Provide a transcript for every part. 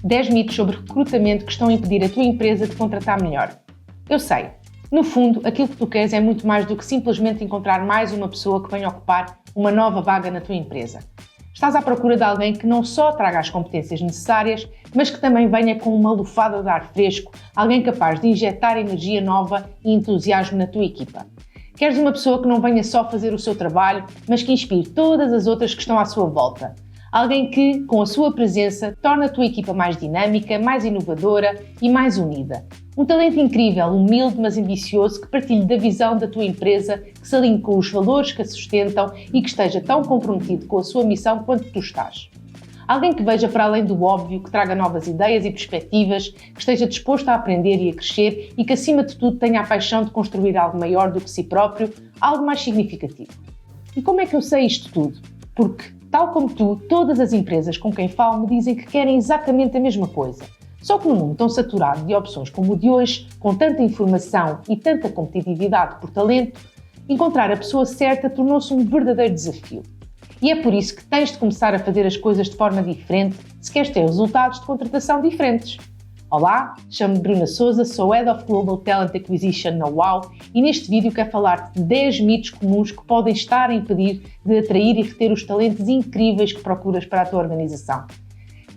10 mitos sobre recrutamento que estão a impedir a tua empresa de contratar melhor. Eu sei, no fundo, aquilo que tu queres é muito mais do que simplesmente encontrar mais uma pessoa que venha ocupar uma nova vaga na tua empresa. Estás à procura de alguém que não só traga as competências necessárias, mas que também venha com uma lufada de ar fresco, alguém capaz de injetar energia nova e entusiasmo na tua equipa. Queres uma pessoa que não venha só fazer o seu trabalho, mas que inspire todas as outras que estão à sua volta. Alguém que, com a sua presença, torna a tua equipa mais dinâmica, mais inovadora e mais unida. Um talento incrível, humilde, mas ambicioso, que partilhe da visão da tua empresa, que se alinhe com os valores que a sustentam e que esteja tão comprometido com a sua missão quanto tu estás. Alguém que veja para além do óbvio, que traga novas ideias e perspectivas, que esteja disposto a aprender e a crescer e que, acima de tudo, tenha a paixão de construir algo maior do que si próprio, algo mais significativo. E como é que eu sei isto tudo? Porque, tal como tu, todas as empresas com quem falo me dizem que querem exatamente a mesma coisa. Só que num mundo tão saturado de opções como o de hoje, com tanta informação e tanta competitividade por talento, encontrar a pessoa certa tornou-se um verdadeiro desafio. E é por isso que tens de começar a fazer as coisas de forma diferente se queres ter resultados de contratação diferentes. Olá, chamo-me Bruna Souza, sou Head of Global Talent Acquisition na UAU e neste vídeo quero falar-te de 10 mitos comuns que podem estar a impedir de atrair e reter os talentos incríveis que procuras para a tua organização.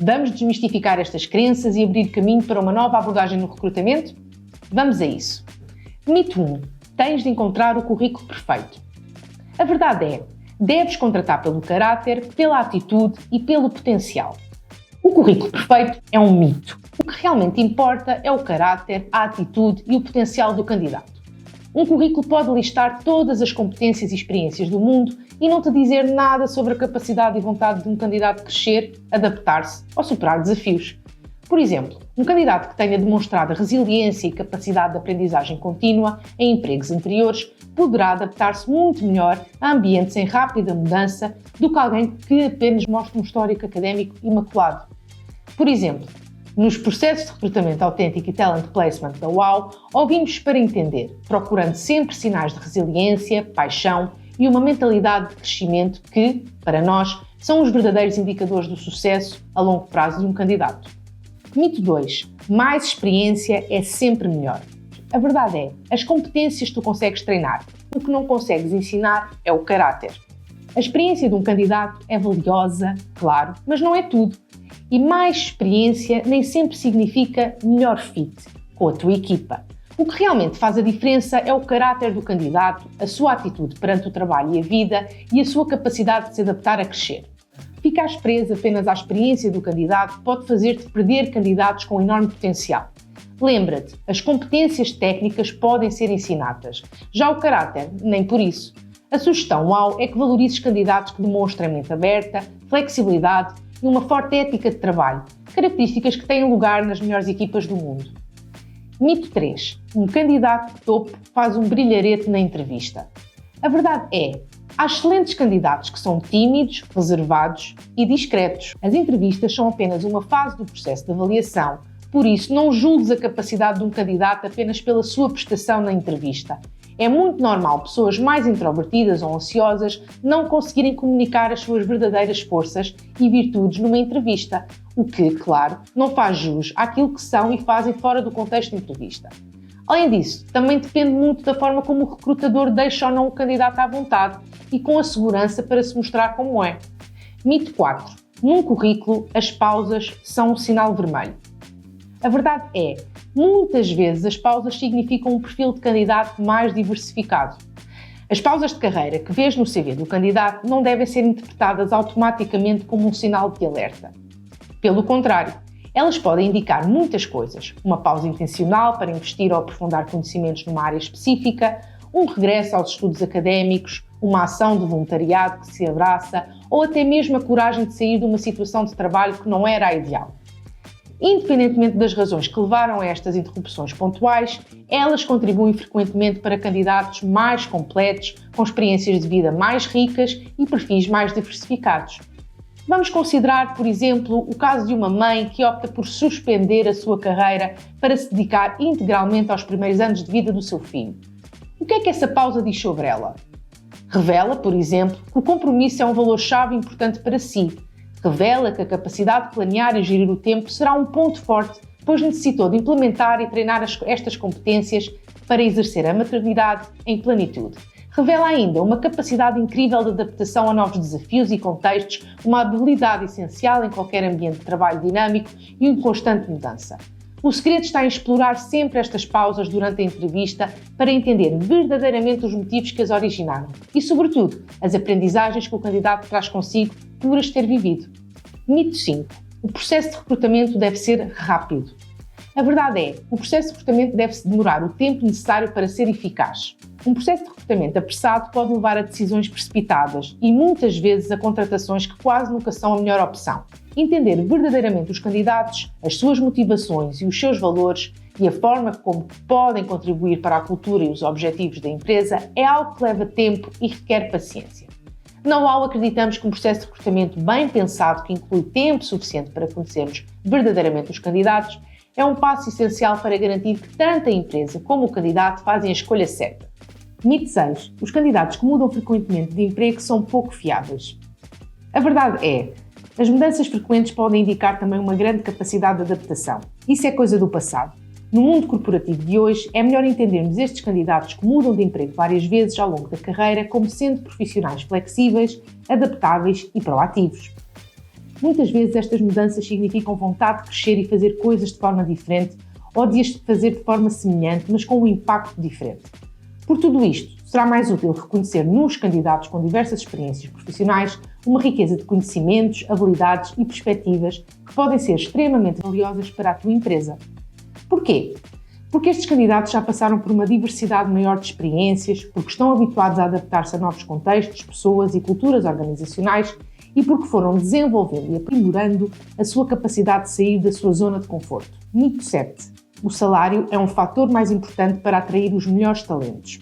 Vamos desmistificar estas crenças e abrir caminho para uma nova abordagem no recrutamento? Vamos a isso. Mito 1. Tens de encontrar o currículo perfeito. A verdade é, deves contratar pelo caráter, pela atitude e pelo potencial. O currículo perfeito é um mito. O que realmente importa é o caráter, a atitude e o potencial do candidato. Um currículo pode listar todas as competências e experiências do mundo e não te dizer nada sobre a capacidade e vontade de um candidato de crescer, adaptar-se ou superar desafios. Por exemplo, um candidato que tenha demonstrado resiliência e capacidade de aprendizagem contínua em empregos anteriores poderá adaptar-se muito melhor a ambientes em rápida mudança do que alguém que apenas mostra um histórico académico imaculado. Por exemplo, nos processos de recrutamento autêntico e talent placement da UAU, ouvimos para entender, procurando sempre sinais de resiliência, paixão e uma mentalidade de crescimento que, para nós, são os verdadeiros indicadores do sucesso a longo prazo de um candidato. Mito 2. Mais experiência é sempre melhor. A verdade é, as competências tu consegues treinar. O que não consegues ensinar é o caráter. A experiência de um candidato é valiosa, claro, mas não é tudo. E mais experiência nem sempre significa melhor fit com a tua equipa. O que realmente faz a diferença é o caráter do candidato, a sua atitude perante o trabalho e a vida e a sua capacidade de se adaptar a crescer. Ficares preso apenas à experiência do candidato pode fazer-te perder candidatos com enorme potencial. Lembra-te, as competências técnicas podem ser ensinadas, já o caráter, nem por isso. A sugestão UAU é que valorizes candidatos que demonstrem mente aberta, flexibilidade e uma forte ética de trabalho, características que têm lugar nas melhores equipas do mundo. Mito 3. Um candidato de topo faz um brilharete na entrevista. A verdade é, há excelentes candidatos que são tímidos, reservados e discretos. As entrevistas são apenas uma fase do processo de avaliação, por isso não julgues a capacidade de um candidato apenas pela sua prestação na entrevista. É muito normal pessoas mais introvertidas ou ansiosas não conseguirem comunicar as suas verdadeiras forças e virtudes numa entrevista, o que, claro, não faz jus àquilo que são e fazem fora do contexto de entrevista. Além disso, também depende muito da forma como o recrutador deixa ou não o candidato à vontade e com a segurança para se mostrar como é. Mito 4. Num currículo, as pausas são um sinal vermelho. A verdade é, muitas vezes as pausas significam um perfil de candidato mais diversificado. As pausas de carreira que vês no CV do candidato não devem ser interpretadas automaticamente como um sinal de alerta. Pelo contrário, elas podem indicar muitas coisas. Uma pausa intencional para investir ou aprofundar conhecimentos numa área específica, um regresso aos estudos académicos, uma ação de voluntariado que se abraça ou até mesmo a coragem de sair de uma situação de trabalho que não era a ideal. Independentemente das razões que levaram a estas interrupções pontuais, elas contribuem frequentemente para candidatos mais completos, com experiências de vida mais ricas e perfis mais diversificados. Vamos considerar, por exemplo, o caso de uma mãe que opta por suspender a sua carreira para se dedicar integralmente aos primeiros anos de vida do seu filho. O que é que essa pausa diz sobre ela? Revela, por exemplo, que o compromisso é um valor-chave importante para si. Revela que a capacidade de planear e gerir o tempo será um ponto forte, pois necessitou de implementar e treinar estas competências para exercer a maternidade em plenitude. Revela ainda uma capacidade incrível de adaptação a novos desafios e contextos, uma habilidade essencial em qualquer ambiente de trabalho dinâmico e em constante mudança. O segredo está em explorar sempre estas pausas durante a entrevista para entender verdadeiramente os motivos que as originaram e, sobretudo, as aprendizagens que o candidato traz consigo por as ter vivido. Mito 5. O processo de recrutamento deve ser rápido. A verdade é, o processo de recrutamento deve-se demorar o tempo necessário para ser eficaz. Um processo de recrutamento apressado pode levar a decisões precipitadas e muitas vezes a contratações que quase nunca são a melhor opção. Entender verdadeiramente os candidatos, as suas motivações e os seus valores e a forma como podem contribuir para a cultura e os objetivos da empresa é algo que leva tempo e requer paciência. Na UAU acreditamos que um processo de recrutamento bem pensado que inclui tempo suficiente para conhecermos verdadeiramente os candidatos é um passo essencial para garantir que tanto a empresa como o candidato fazem a escolha certa. Mito 6. Os candidatos que mudam frequentemente de emprego são pouco fiáveis. A verdade é, as mudanças frequentes podem indicar também uma grande capacidade de adaptação. Isso é coisa do passado. No mundo corporativo de hoje, é melhor entendermos estes candidatos que mudam de emprego várias vezes ao longo da carreira como sendo profissionais flexíveis, adaptáveis e proativos. Muitas vezes estas mudanças significam vontade de crescer e fazer coisas de forma diferente ou de as fazer de forma semelhante, mas com um impacto diferente. Por tudo isto, será mais útil reconhecer nos candidatos com diversas experiências profissionais uma riqueza de conhecimentos, habilidades e perspectivas que podem ser extremamente valiosas para a tua empresa. Porquê? Porque estes candidatos já passaram por uma diversidade maior de experiências, porque estão habituados a adaptar-se a novos contextos, pessoas e culturas organizacionais e porque foram desenvolvendo e aprimorando a sua capacidade de sair da sua zona de conforto. Mito 7. O salário é um fator mais importante para atrair os melhores talentos.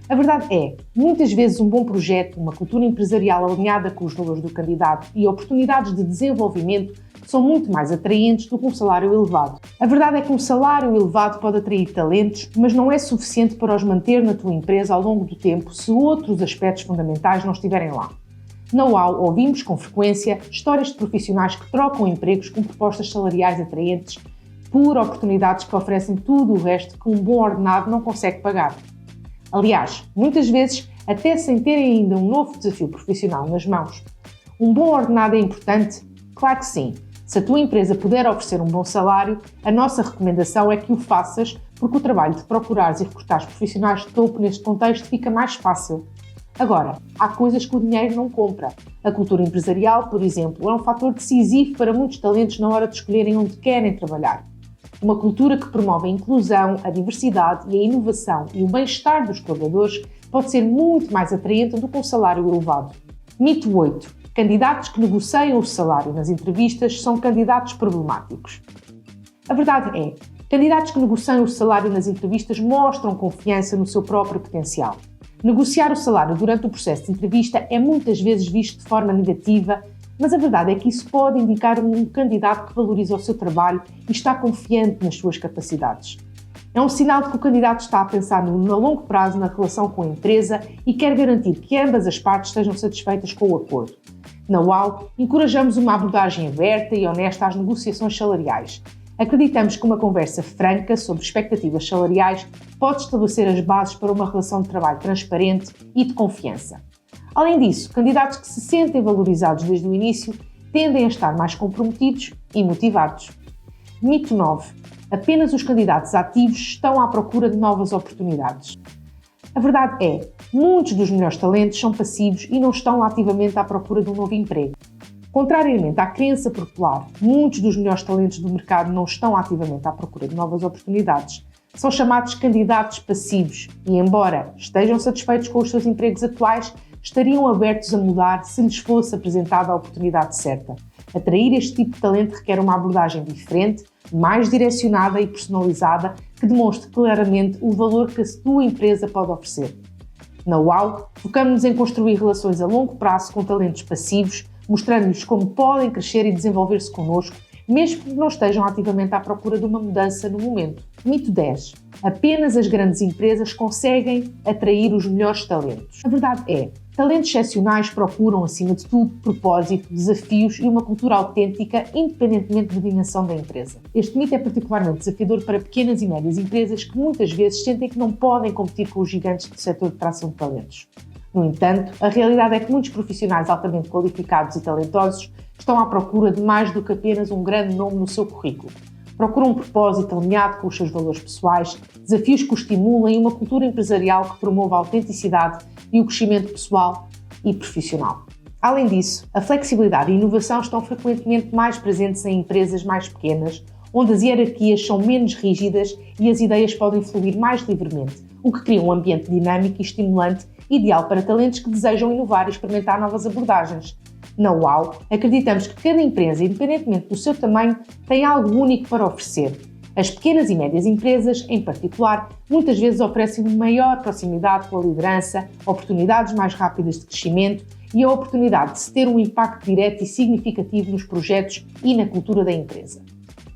A verdade é, muitas vezes um bom projeto, uma cultura empresarial alinhada com os valores do candidato e oportunidades de desenvolvimento são muito mais atraentes do que um salário elevado. A verdade é que um salário elevado pode atrair talentos, mas não é suficiente para os manter na tua empresa ao longo do tempo se outros aspectos fundamentais não estiverem lá. Na UAU ouvimos com frequência histórias de profissionais que trocam empregos com propostas salariais atraentes por oportunidades que oferecem tudo o resto que um bom ordenado não consegue pagar. Aliás, muitas vezes até sem terem ainda um novo desafio profissional nas mãos. Um bom ordenado é importante? Claro que sim. Se a tua empresa puder oferecer um bom salário, a nossa recomendação é que o faças, porque o trabalho de procurares e recrutares profissionais de topo neste contexto fica mais fácil. Agora, há coisas que o dinheiro não compra. A cultura empresarial, por exemplo, é um fator decisivo para muitos talentos na hora de escolherem onde querem trabalhar. Uma cultura que promove a inclusão, a diversidade e a inovação e o bem-estar dos colaboradores pode ser muito mais atraente do que um salário elevado. Mito 8. Candidatos que negociam o salário nas entrevistas são candidatos problemáticos. A verdade é, candidatos que negociam o salário nas entrevistas mostram confiança no seu próprio potencial. Negociar o salário durante o processo de entrevista é muitas vezes visto de forma negativa, mas a verdade é que isso pode indicar um candidato que valoriza o seu trabalho e está confiante nas suas capacidades. É um sinal de que o candidato está a pensar no longo prazo na relação com a empresa e quer garantir que ambas as partes estejam satisfeitas com o acordo. Na UAU, encorajamos uma abordagem aberta e honesta às negociações salariais. Acreditamos que uma conversa franca sobre expectativas salariais pode estabelecer as bases para uma relação de trabalho transparente e de confiança. Além disso, candidatos que se sentem valorizados desde o início tendem a estar mais comprometidos e motivados. Mito 9. Apenas os candidatos ativos estão à procura de novas oportunidades. A verdade é, muitos dos melhores talentos são passivos e não estão ativamente à procura de um novo emprego. Contrariamente à crença popular, muitos dos melhores talentos do mercado não estão ativamente à procura de novas oportunidades. São chamados candidatos passivos e, embora estejam satisfeitos com os seus empregos atuais, estariam abertos a mudar se lhes fosse apresentada a oportunidade certa. Atrair este tipo de talento requer uma abordagem diferente, mais direcionada e personalizada, que demonstre claramente o valor que a tua empresa pode oferecer. Na UAU, focamos-nos em construir relações a longo prazo com talentos passivos, mostrando-lhes como podem crescer e desenvolver-se connosco, mesmo que não estejam ativamente à procura de uma mudança no momento. Mito 10. Apenas as grandes empresas conseguem atrair os melhores talentos. A verdade é, talentos excepcionais procuram, acima de tudo, propósito, desafios e uma cultura autêntica, independentemente da dimensão da empresa. Este mito é particularmente desafiador para pequenas e médias empresas que muitas vezes sentem que não podem competir com os gigantes do setor de tração de talentos. No entanto, a realidade é que muitos profissionais altamente qualificados e talentosos estão à procura de mais do que apenas um grande nome no seu currículo. Procuram um propósito alinhado com os seus valores pessoais, desafios que os estimulem e uma cultura empresarial que promova a autenticidade e o crescimento pessoal e profissional. Além disso, a flexibilidade e a inovação estão frequentemente mais presentes em empresas mais pequenas, onde as hierarquias são menos rígidas e as ideias podem fluir mais livremente, o que cria um ambiente dinâmico e estimulante, ideal para talentos que desejam inovar e experimentar novas abordagens. Na UAU, acreditamos que cada empresa, independentemente do seu tamanho, tem algo único para oferecer. As pequenas e médias empresas, em particular, muitas vezes oferecem uma maior proximidade com a liderança, oportunidades mais rápidas de crescimento e a oportunidade de se ter um impacto direto e significativo nos projetos e na cultura da empresa.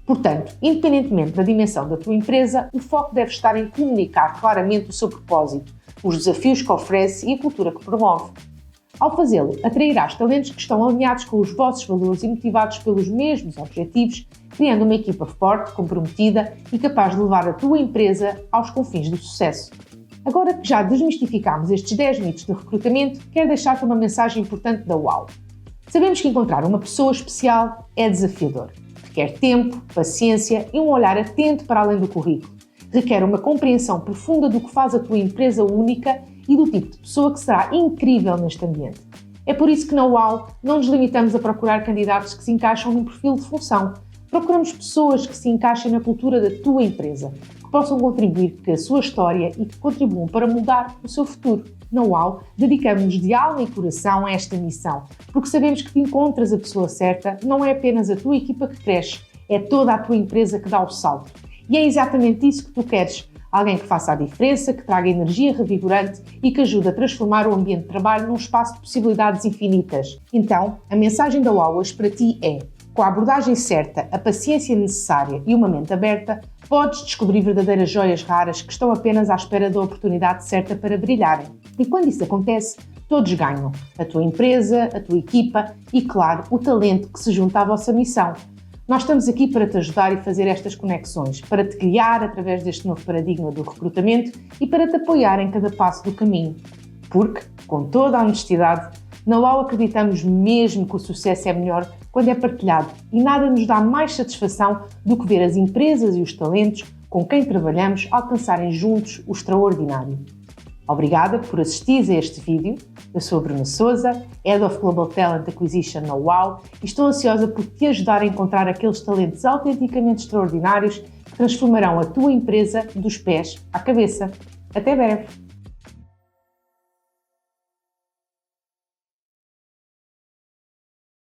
Portanto, independentemente da dimensão da tua empresa, o foco deve estar em comunicar claramente o seu propósito, os desafios que oferece e a cultura que promove. Ao fazê-lo, atrairás talentos que estão alinhados com os vossos valores e motivados pelos mesmos objetivos, criando uma equipa forte, comprometida e capaz de levar a tua empresa aos confins do sucesso. Agora que já desmistificámos estes 10 mitos de recrutamento, quero deixar-te uma mensagem importante da UAU. Sabemos que encontrar uma pessoa especial é desafiador. Requer tempo, paciência e um olhar atento para além do currículo. Requer uma compreensão profunda do que faz a tua empresa única e do tipo de pessoa que será incrível neste ambiente. É por isso que na UAU não nos limitamos a procurar candidatos que se encaixam num perfil de função. Procuramos pessoas que se encaixem na cultura da tua empresa, que possam contribuir com a sua história e que contribuam para mudar o seu futuro. Na UAU, dedicamos-nos de alma e coração a esta missão, porque sabemos que te encontras a pessoa certa, não é apenas a tua equipa que cresce, é toda a tua empresa que dá o salto. E é exatamente isso que tu queres. Alguém que faça a diferença, que traga energia revigorante e que ajude a transformar o ambiente de trabalho num espaço de possibilidades infinitas. Então, a mensagem da UAU hoje para ti é: com a abordagem certa, a paciência necessária e uma mente aberta, podes descobrir verdadeiras joias raras que estão apenas à espera da oportunidade certa para brilharem. E quando isso acontece, todos ganham. A tua empresa, a tua equipa e, claro, o talento que se junta à vossa missão. Nós estamos aqui para te ajudar e fazer estas conexões, para te guiar através deste novo paradigma do recrutamento e para te apoiar em cada passo do caminho. Porque, com toda a honestidade, na UAU acreditamos mesmo que o sucesso é melhor quando é partilhado e nada nos dá mais satisfação do que ver as empresas e os talentos com quem trabalhamos alcançarem juntos o extraordinário. Obrigada por assistires a este vídeo. Eu sou a Bruna Sousa, Head of Global Talent Acquisition na UAU e estou ansiosa por te ajudar a encontrar aqueles talentos autenticamente extraordinários que transformarão a tua empresa dos pés à cabeça. Até breve!